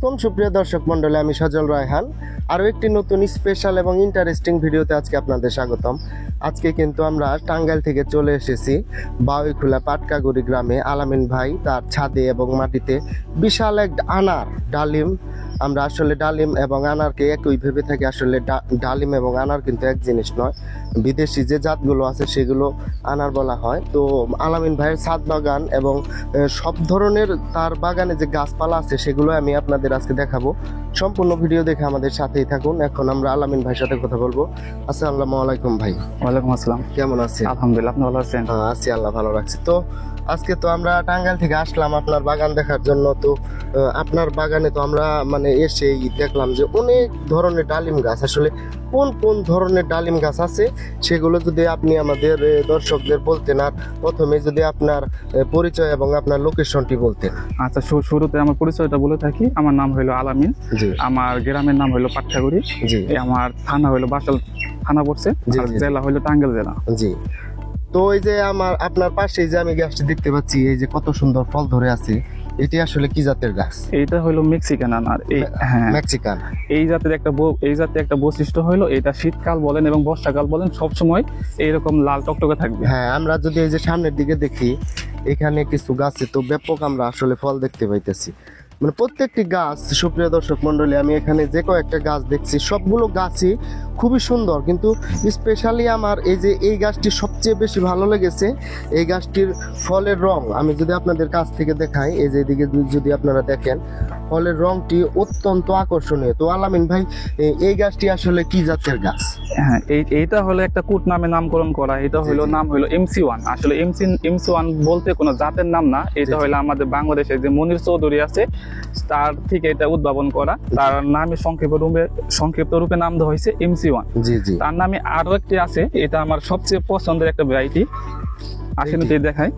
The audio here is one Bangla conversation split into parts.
আলাইকুম সুপ্রিয় দর্শক মণ্ডলী, আমি সজল রায়হান। আরও একটি নতুন স্পেশাল এবং ইন্টারেস্টিং ভিডিওতে আজকে আপনাদের স্বাগতম। আজকে কিন্তু আমরা টাঙ্গাইল থেকে চলে এসেছি বাউইখোলা পাটকাগুড়ি গ্রামে। আলামিন ভাই তার ছাদে এবং মাটিতে বিশাল এক আনার ডালিম, আমরা আসলে ডালিম এবং আনারকে একই ভেবে থাকি, আসলে ডালিম এবং আনার কিন্তু এক জিনিস নয়। বিদেশি যে জাতগুলো আছে সেগুলো আনার বলা হয়। তো আলামিন ভাইয়ের ছাদ বাগান এবং সব ধরনের তার বাগানে যে গাছপালা আছে সেগুলো আমি আপনাদের আজকে দেখাবো। সম্পূর্ণ ভিডিও দেখে আমাদের সাথেই থাকুন। এখন আমরা আলামিন ভাইয়ের সাথে কথা বলবো। আসসালামু আলাইকুম ভাই। ওয়ালাইকুম আসসালাম। কেমন আছেন? আলহামদুলিল্লাহ, আপনি ভালো আছেন? হ্যাঁ আছি, আল্লাহ ভালো রাখছি। তো আজকে তো আমরা টাঙ্গাইল থেকে আসলাম আপনার বাগান দেখার জন্য। তো আপনার বাগানে তো আমরা মানে এসেই দেখলাম যে অনেক ধরনের ডালিম গাছ, আসলে কোন কোন ধরনের ডালিম গাছ আছে সেগুলো যদি আপনি আমাদের দর্শকদের বলতেন, আর প্রথমে যদি আপনার পরিচয় এবং আপনার লোকেশনটি বলতেন। আচ্ছা, শুরুতে আমার পরিচয়টা বলে থাকি। আমার নাম হলো আলামিন, আমার গ্রামের নাম হলো পাটকাগুড়ি, আমার থানা হলো বাসাল থানা পড়ছে, জেলা হলো টাঙ্গাইল জেলা। জি। তো এই যে আপনার পাশে যে আমি গাছটি দেখতে পাচ্ছি, এই যে কত সুন্দর ফল ধরে আছে, এটি আসলে কি জাতের গাছ? এইটা হলো মেক্সিকান আনার। হ্যাঁ, মেক্সিকান। এই জাতের একটা বৈশিষ্ট্য হলো এটা শীতকাল বলেন এবং বর্ষাকাল বলেন সব সময় এইরকম লাল টকটকে থাকবে। হ্যাঁ, আমরা যদি এই যে সামনের দিকে দেখি, এখানে কিছু গাছে তো ব্যাপক আমরা আসলে ফল দেখতে পাইতেছি। মানে প্রত্যেকটি গাছ, সুপ্রিয় দর্শক মন্ডলী, আমি এখানে যে কয়েকটা গাছ দেখছি সবগুলো গাছই খুবই সুন্দর, কিন্তু স্পেশালি আমার এই গাছটি সবচেয়ে বেশি ভালো লেগেছে। এই গাছটির ফলের রং আমি যদি আপনাদের কাছ থেকে দেখাই, এই যে এদিকে যদি আপনারা দেখেন, ফলের রংটি অত্যন্ত আকর্ষণীয়। তো আলামিন ভাই, এই গাছটি আসলে কি জাতের গাছ? হ্যাঁ, এইটা হলো একটা কুট নামে নামকরণ করা। এটা হলো নাম হলো MC1। আসলে MC1 বলতে কোনো জাতের নাম না, এটা হলো আমাদের বাংলাদেশে যে মনির চৌধুরী আছে তার থেকে এটা উদ্ভাবন করা। তার নামে সংক্ষিপ্ত রূপে নাম দেওয়া হয়েছে MC1। জি জি। তার নামে আরো একটি আছে, এটা আমার সবচেয়ে পছন্দের একটা ভ্যারাইটি। আসেন দেখাই,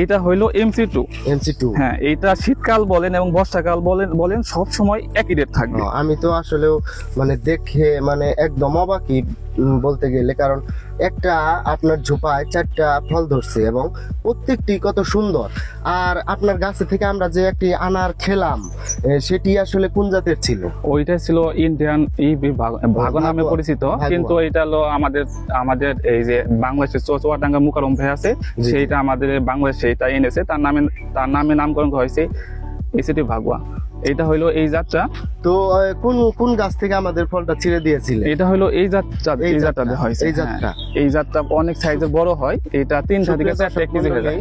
এইটা হইলো MC2। হ্যাঁ, এইটা শীতকাল বলেন এবং বর্ষাকাল বলেন সব সময় একই রেট থাকবে। আমি তো আসলেও মানে দেখে মানে একদম অবাকই বলতে গেলে, কারণ একটা আপনার ঝোপায় 4টা ফল ধরছে এবং প্রত্যেকটি কত সুন্দর। আর আপনার গাছে থেকে আমরা যে একটি আনার খেলাম, সেটি আসলে কোন জাতের ছিল? ওইটা ছিল ইন্ডিয়ান ভাগো নামে পরিচিত, কিন্তু এটা হলো আমাদের এই যে বাংলাদেশের চুয়াডাঙ্গা মুকাররম ভাই আছে, সেইটা আমাদের বাংলাদেশে এটা এনেছে, তার নামে নামকরণ করা হয়েছে এসিটি ভাগুয়া। এটা হইলো এই জাতটা। তো কোন গাছ থেকে আমাদের ফলটা ছিঁড়ে দিয়েছিল? এটা হইলো এই জাতটা হয়েছে। এই জাতটা অনেক সাইজের বড় হয়, এটা 3 থেকে 4 কেজি হয়ে যায়।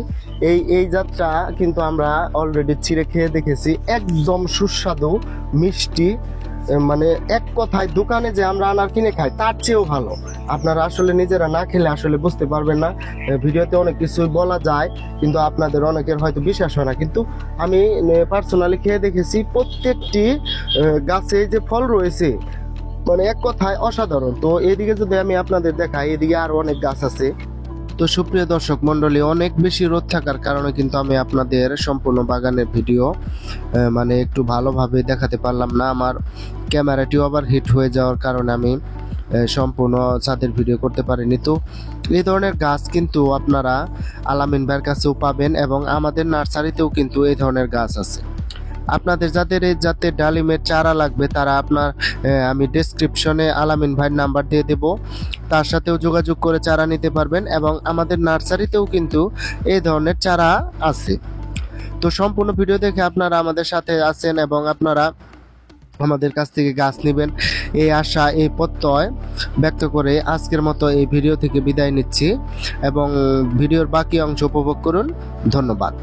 এই জাতটা কিন্তু আমরা অলরেডি ছিঁড়ে খেয়ে দেখেছি, একদম সুস্বাদু মিষ্টি। মানে এক কথায় দোকানে যে আমরা আনার কিনে খাই তার চেয়েও ভালো। আপনারা আসলে নিজেরা না খেলে আসলে বুঝতে পারবেন না। ভিডিওতে অনেক কিছুই বলা যায়, কিন্তু আপনাদের অনেকের হয়তো বিশ্বাস হয় না, কিন্তু আমি পার্সোনালি খেয়ে দেখেছি প্রত্যেকটি গাছে যে ফল রয়েছে মানে এক কথায় অসাধারণ। তো এদিকে যদি আমি আপনাদের দেখাই, এদিকে আরো অনেক গাছ আছে। তো সুপ্রিয় দর্শক মন্ডলী, অনেক বেশি রোদ থাকার কারণে কিন্তু আমি আপনাদের সম্পূর্ণ বাগানের ভিডিও মানে একটু ভালোভাবে দেখাতে পারলাম না। আমার ক্যামেরাটি ওভারহিট হয়ে যাওয়ার কারণে আমি সম্পূর্ণ ছাদের ভিডিও করতে পারিনি। তো এই ধরনের গাছ কিন্তু আপনারা আলামিন ভাইয়ের কাছেও পাবেন এবং আমাদের নার্সারিতেও কিন্তু এই ধরনের গাছ আছে। আপনাদের যাদের এই জাতের ডালিমের চারা লাগবে তারা আমি ডেসক্রিপশনে আলামিন ভাইয়ের নাম্বার দিয়ে দেব, তার সাথেও যোগাযোগ করে চারা নিতে পারবেন এবং আমাদের নার্সারিতেও কিন্তু এই ধরনের চারা আছে। তো সম্পূর্ণ ভিডিও দেখে আপনারা আমাদের সাথে আছেন এবং আপনারা আমাদের কাছ থেকে গাছ নেবেন এই আশা, এই প্রত্যয় ব্যক্ত করে আজকের মতো এই ভিডিও থেকে বিদায় নিচ্ছি এবং ভিডিওর বাকি অংশ উপভোগ করুন। ধন্যবাদ।